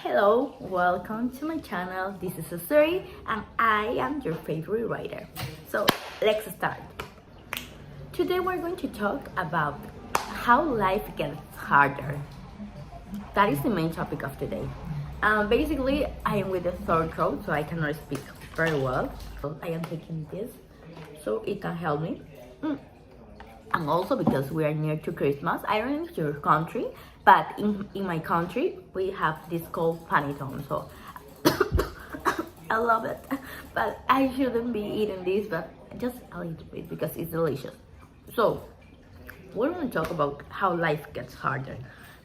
Hello, welcome to my channel. This is Azuri and I am your favorite writer. So let's start. Today we're going to talk about how life gets harder. That is the main topic of today. Basically, I am with a sore throat, so I cannot speak very well. So I am taking this so it can help me. And also because we are near to Christmas. I don't know if your country, but in my country we have this called panettone, so I love it, but I shouldn't be eating this, but just a little bit because it's delicious. So we're going to talk about how life gets harder.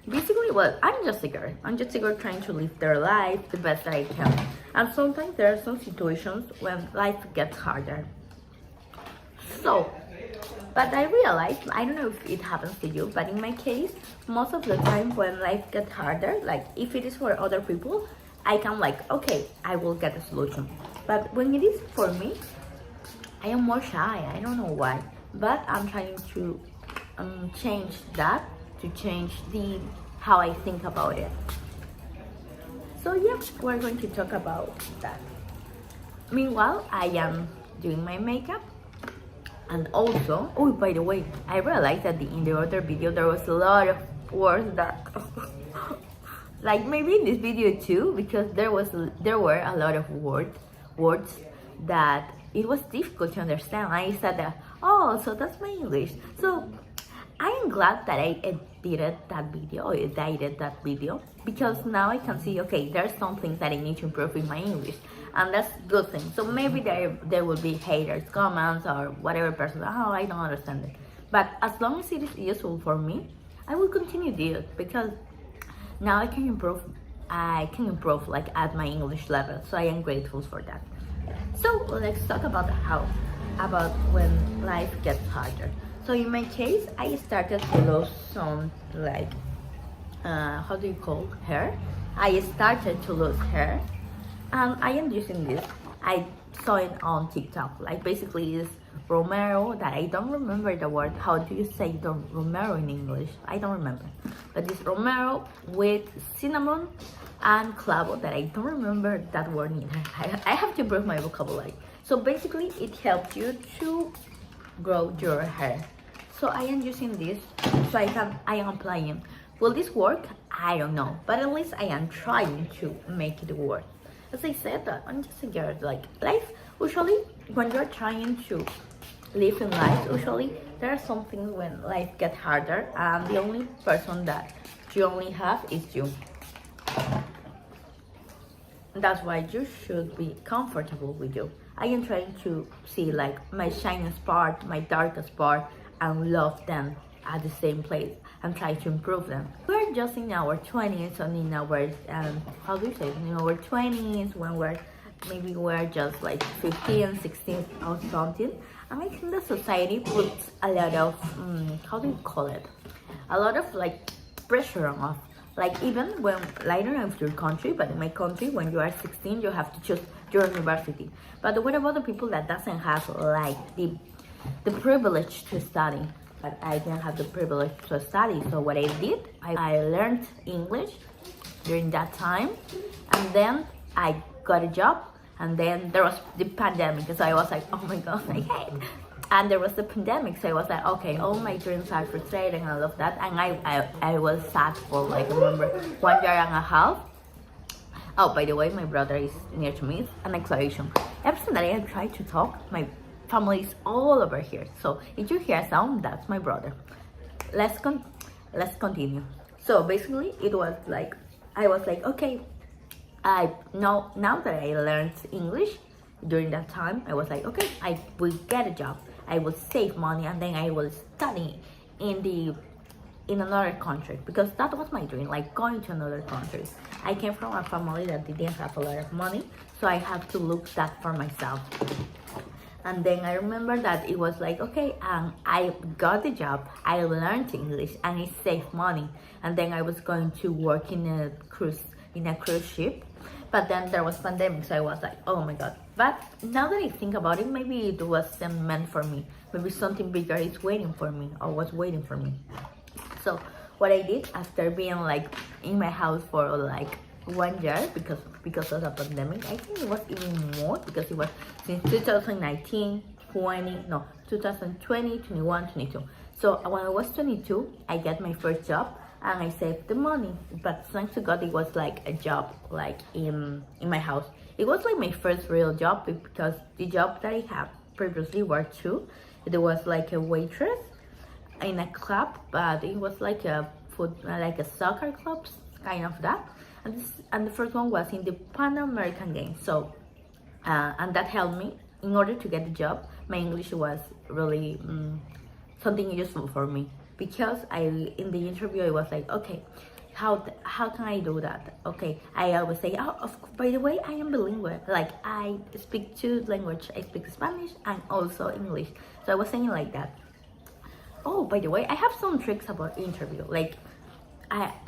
Basically, well, I'm just a girl trying to live their life the best that I can, and sometimes there are some situations when life gets harder. So but I realized, I don't know if it happens to you, but in my case, most of the time when life gets harder, like if it is for other people, I can like, okay, I will get a solution. But when it is for me, I am more shy. I don't know why, but I'm trying to change that, to change how I think about it. So yeah, we're going to talk about that. Meanwhile, I am doing my makeup. And also, oh, by the way, I realized that in the other video there was a lot of words that like maybe in this video too, because there were a lot of words that it was difficult to understand. I said that, oh, so that's my English. So I am glad that I edited that video, because now I can see, okay, there's some things that I need to improve in my English, and that's good thing. So maybe there will be haters, comments, or whatever person, oh, I don't understand it. But as long as it is useful for me, I will continue to do it, because now I can improve like at my English level. So I am grateful for that. So let's talk about about when life gets harder. So in my case, I started to lose some, like, how do you call hair? I started to lose hair, and I am using this. I saw it on TikTok. Like basically, it's Romero. That I don't remember the word. How do you say the Romero in English? I don't remember. But it's Romero with cinnamon and clavo. That I don't remember that word either. I have to improve my vocabulary. So basically, it helps you to grow your hair. So I am using this, so I am applying. Will this work? I don't know, but at least I am trying to make it work. As I said, that I'm just a girl. Like life, usually when you're trying to live in life, usually there are some things when life gets harder, and the only person that you only have is you. That's why you should be comfortable with you. I am trying to see like my shiniest part, my darkest part, and love them at the same place and try to improve them. We're just in our 20s, and in our how do you say it? In our 20s, when we're just like 15, 16 or something. And I think the society puts a lot of how do you call it? A lot of like pressure on us. Like even when, I don't know if your country, but in my country, when you are 16, you have to choose your university. But what about the people that doesn't have like the privilege to study? But I didn't have the privilege to study. So what I did, I learned English during that time, and then I got a job, and then there was the pandemic. So I was like, oh my god, I hate. And there was the pandemic, so I was like, okay, all my dreams are frustrated and all of that. And I was sad for like, I remember 1 year and a half. Oh, by the way, my brother is near to me. It's an acceleration. Every time that I try to talk, my family is all over here. So if you hear a sound, that's my brother. Let's continue. So basically, it was like, I was like, okay, now that I learned English during that time, I was like, okay, I will get a job. I will save money, and then I will study in another country, because that was my dream, like going to another country. I came from a family that didn't have a lot of money, so I have to look that for myself. And then I remember that it was like, okay, I got the job, I learned English, and I saved money. And then I was going to work in a cruise ship. But then there was pandemic, so I was like, oh my god. But now that I think about it, maybe it wasn't meant for me. Maybe something bigger is waiting for me, or was waiting for me. So what I did after being like in my house for like 1 year because of the pandemic. I think it was even more because it was since 2019, 20, no, 2020, 21, 22. So when I was 22, I got my first job and I saved the money. But thanks to God, it was like a job like in my house. It was like my first real job because the job that I had previously were two. It was like a waitress in a club, but it was like a like a soccer club, kind of that. And the first one was in the Pan American Games. So and that helped me in order to get the job. My English was really something useful for me because in the interview I was like, okay, how can I do that? Okay, I always say, oh, by the way, I am bilingual. Like I speak two languages. I speak Spanish and also English. So I was saying like that. Oh, by the way, I have some tricks about interview. Like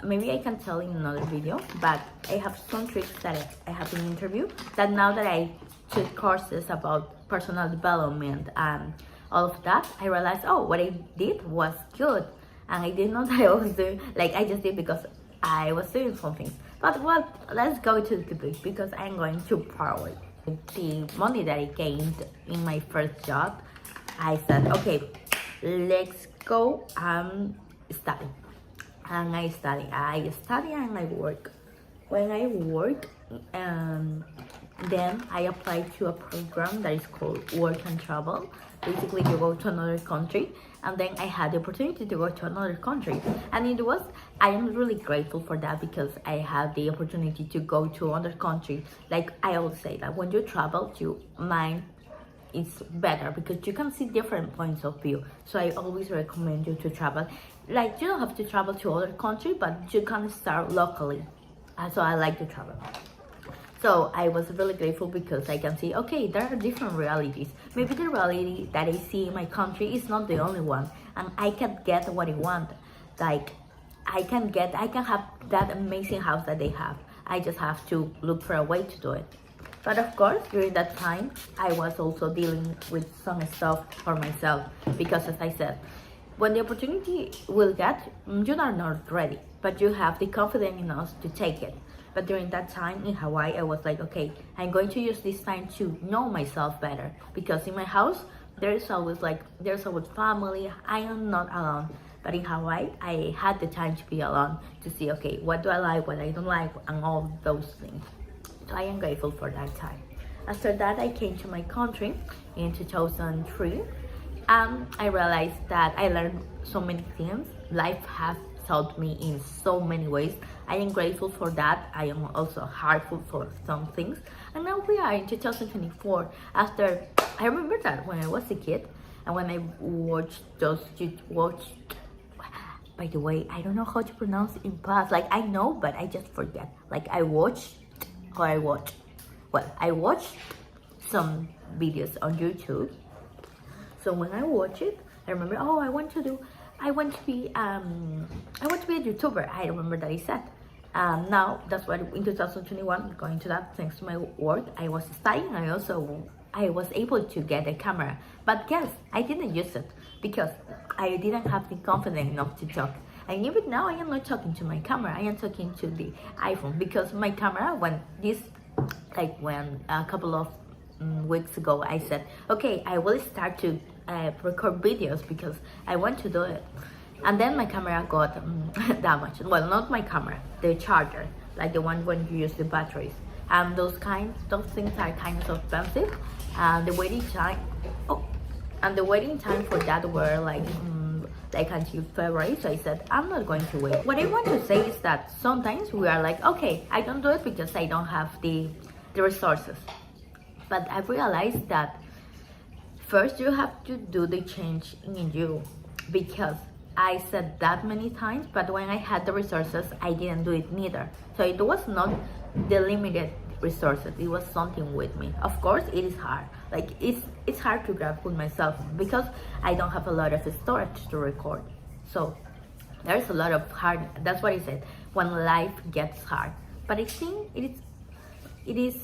maybe I can tell in another video, but I have some tricks that I have in interview that now that I took courses about personal development and all of that, I realized, oh, what I did was good. And I didn't know that I was doing, like I just did because I was doing something. But well, let's go to the topic because I'm going too far away. The money that I gained in my first job, I said, okay, let's go study. And I study and I work. When I work, then I applied to a program that is called Work and Travel. Basically, you go to another country, and then I had the opportunity to go to another country. And I am really grateful for that because I had the opportunity to go to another country. Like I always say that when you travel, your mind is better because you can see different points of view. So I always recommend you to travel. Like you don't have to travel to other country, but you can start locally. So I like to travel. So I was really grateful because I can see, okay, there are different realities. Maybe the reality that I see in my country is not the only one, and I can get what I want. Like I can have that amazing house that they have. I just have to look for a way to do it. But of course, during that time, I was also dealing with some stuff for myself because, as I said, when the opportunity will get, you are not ready, but you have the confidence enough to take it. But during that time in Hawaii, I was like, okay, I'm going to use this time to know myself better because in my house, there's always family. I am not alone. But in Hawaii, I had the time to be alone to see, okay, what do I like, what I don't like, and all those things. So I am grateful for that time. After that, I came to my country in 2003. I realized that I learned so many things. Life has taught me in so many ways. I am grateful for that. I am also heartful for some things. And now we are in 2024. I remember that when I was a kid and when I watched by the way, I don't know how to pronounce it in past. Like I know, but I just forget. Like I watched some videos on YouTube. So when I watch it, I remember, oh, I want to be a YouTuber. I remember that I said. Now that's why in 2021, going to that, thanks to my work, I was studying. I was able to get a camera, but yes, I didn't use it because I didn't have the confidence enough to talk. And even now, I am not talking to my camera. I am talking to the iPhone because my camera, when a couple of weeks ago, I said, okay, I will start to record videos because I want to do it. And then my camera got damaged. Well, not my camera, the charger, like the one when you use the batteries. And those things are kind of expensive. And the waiting time for that were like until February. So I said, I'm not going to wait. What I want to say is that sometimes we are like, okay, I don't do it because I don't have the resources. But I realized that first you have to do the change in you, because I said that many times, but when I had the resources, I didn't do it neither. So it was not the limited resources, it was something with me. Of course, it is hard. Like it's hard to grab with myself because I don't have a lot of storage to record. So there's a lot of hard, that's what I said, when life gets hard. But I think it is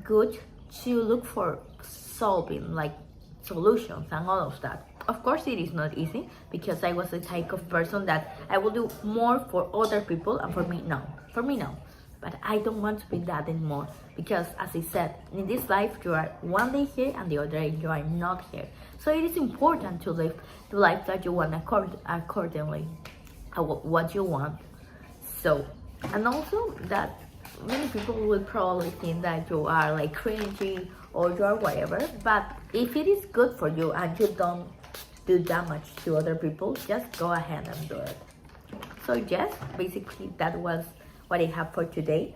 good to look for solving, like solutions and all of that. Of course, it is not easy because I was the type of person that I will do more for other people, and for me no. but I don't want to be that anymore, because as I said, in this life you are one day here and the other day you are not here. So it is important to live the life that you want accordingly what you want. So, and also that many people will probably think that you are like cringy or you are whatever, but if it is good for you and you don't do damage to other people, just go ahead and do it. So yes, basically that was what I have for today.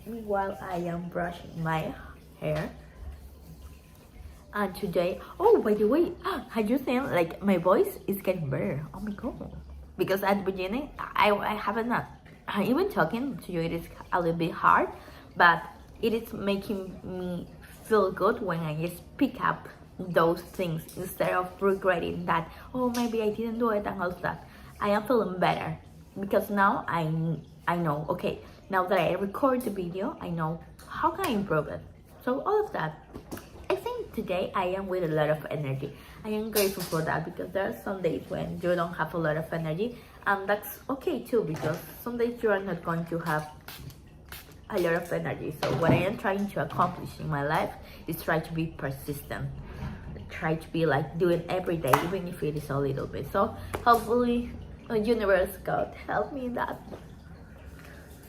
While I am brushing my hair, and today, oh, by the way, have you seen, like, my voice is getting better? Oh my god, because at the beginning I haven't not even talking to you, it is a little bit hard, but it is making me feel good when I just pick up those things instead of regretting that, oh, maybe I didn't do it and all of that. I am feeling better because now I know, okay, now that I record the video, I know how can I improve it. So all of that, I think today I am with a lot of energy. I am grateful for that, because there are some days when you don't have a lot of energy, and that's okay too, because some days you are not going to have a lot of energy. So what I am trying to accomplish in my life is try to be persistent, try to be like doing every day, even if it is a little bit. So hopefully universe, God help me in that.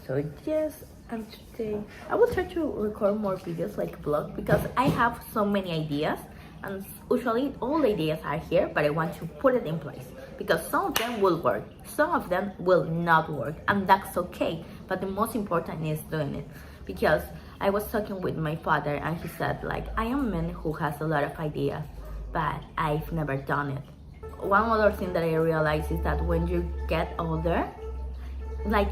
So yes, and today I will try to record more videos like vlog, because I have so many ideas, and usually all the ideas are here, but I want to put it in place, because some of them will work, some of them will not work, and that's okay. But the most important is doing it, because I was talking with my father and he said, like, I am a man who has a lot of ideas, but I've never done it. One other thing that I realized is that when you get older, like,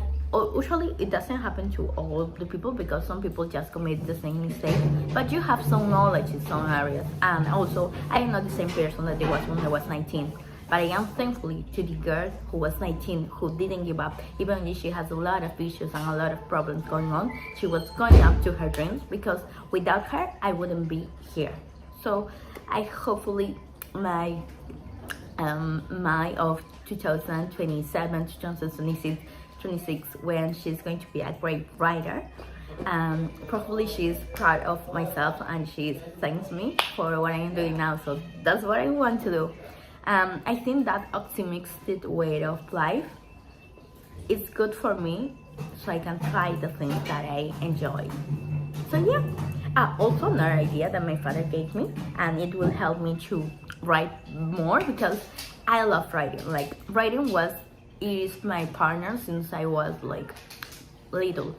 usually it doesn't happen to all the people, because some people just commit the same mistake, but you have some knowledge in some areas. And also, I am not the same person that I was when I was 19, but I am thankfully to the girl who was 19, who didn't give up, even if she has a lot of issues and a lot of problems going on. She was going up to her dreams, because without her I wouldn't be here. So I hopefully my of 2027, 2026, when she's going to be a great writer, probably she's proud of myself and she thanks me for what I am doing now. So that's what I want to do. I think that optimistic way of life is good for me, so I can try the things that I enjoy. So yeah, also another idea that my father gave me, and it will help me to write more, because I love writing. Like, writing is my partner since I was like little,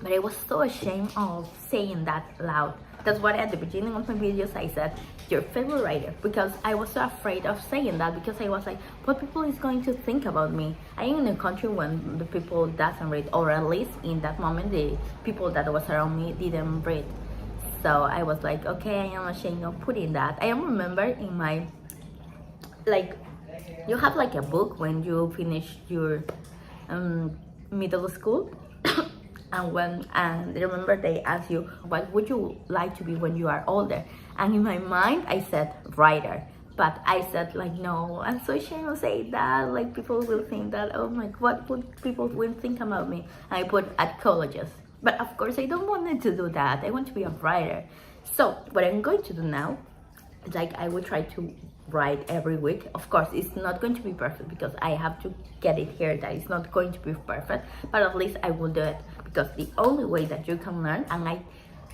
but I was so ashamed of saying that loud. That's why at the beginning of my videos I said your favorite writer, because I was so afraid of saying that, because I was like, what people is going to think about me? I am in a country when the people doesn't read, or at least in that moment the people that was around me didn't read. So I was like, okay, I am ashamed of putting that. I remember in my, like, you have like a book when you finish your middle school, and remember they ask you, what would you like to be when you are older? And in my mind I said writer, but I said, like, no, I'm so ashamed to say that, like, people will think that, oh my, what would people will think about me? And I put archaeologist, but of course I don't want to do that. I want to be a writer. So what I'm going to do now, like, I will try to write every week. Of course it's not going to be perfect, because I have to get it here that it's not going to be perfect, but at least I will do it, because the only way that you can learn, and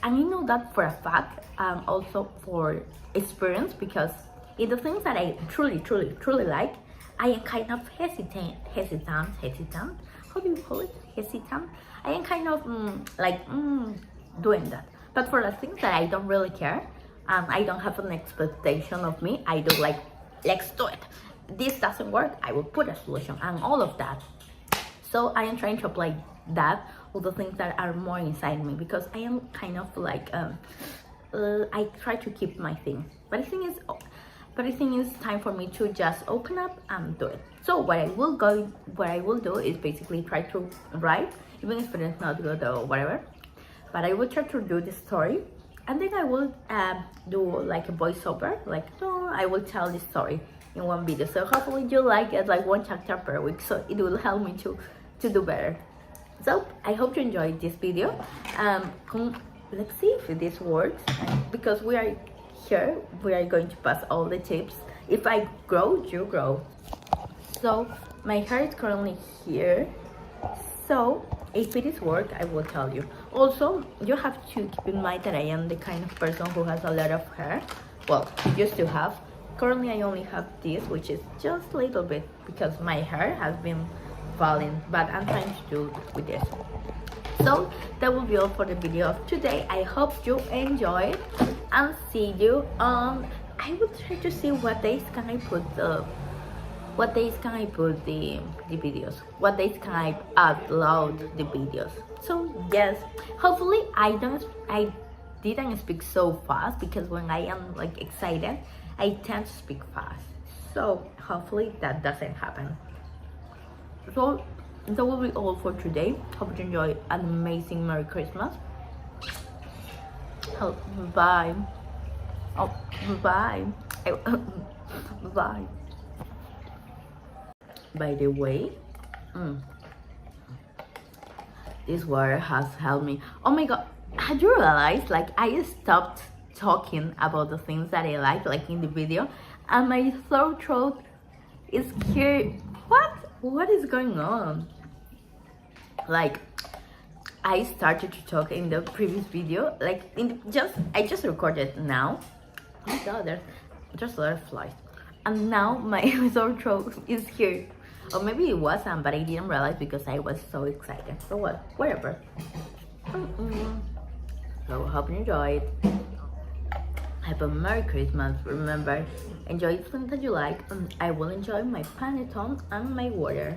I know that for a fact, also for experience, because in the things that I truly like, I am kind of hesitant, how do you call it, hesitant? I am kind of doing that. But for the things that I don't really care, I don't have an expectation of me, I do like, let's do it. This doesn't work, I will put a solution, and all of that. So I am trying to apply that, all the things that are more inside me, because I am kind of like, I try to keep my thing. But I think it's time for me to just open up and do it. So what I will do is basically try to write, even if it is not good or whatever. But I will try to do the story, and then I will do like a voiceover, like, no, I will tell the story in one video. So hopefully you like it, like one chapter per week, so it will help me to do better. So I hope you enjoyed this video. Let's see if this works, because we are here, we are going to pass all the tips. If I grow, you grow. So my hair is currently here, so if it is work, I will tell you. Also, you have to keep in mind that I am the kind of person who has a lot of hair. Well, used to have. Currently I only have this, which is just a little bit because my hair has been falling, but I'm trying to do with this. So that will be all for the video of today. I hope you enjoyed, and see you on, I will try to see what days can I put the videos, what days can I upload the videos. So yes, hopefully I didn't speak so fast, because when I am like excited I tend to speak fast, so hopefully that doesn't happen. So that will be all for today. Hope you enjoy an amazing Merry Christmas. Oh, bye. Oh, bye. Bye. By the way, this water has helped me. Oh my god, had you realized, like, I stopped talking about the things that I like in the video, and my throat is here. What is going on? Like, I started to talk in the previous video, like I just recorded now. Oh my god, there's a lot of flies, and now my sore throat is here. Or maybe it wasn't, but I didn't realize because I was so excited. So what? Whatever. So hope you enjoyed. Have a Merry Christmas. Remember, enjoy the things that you like. I will enjoy my panettone and my water.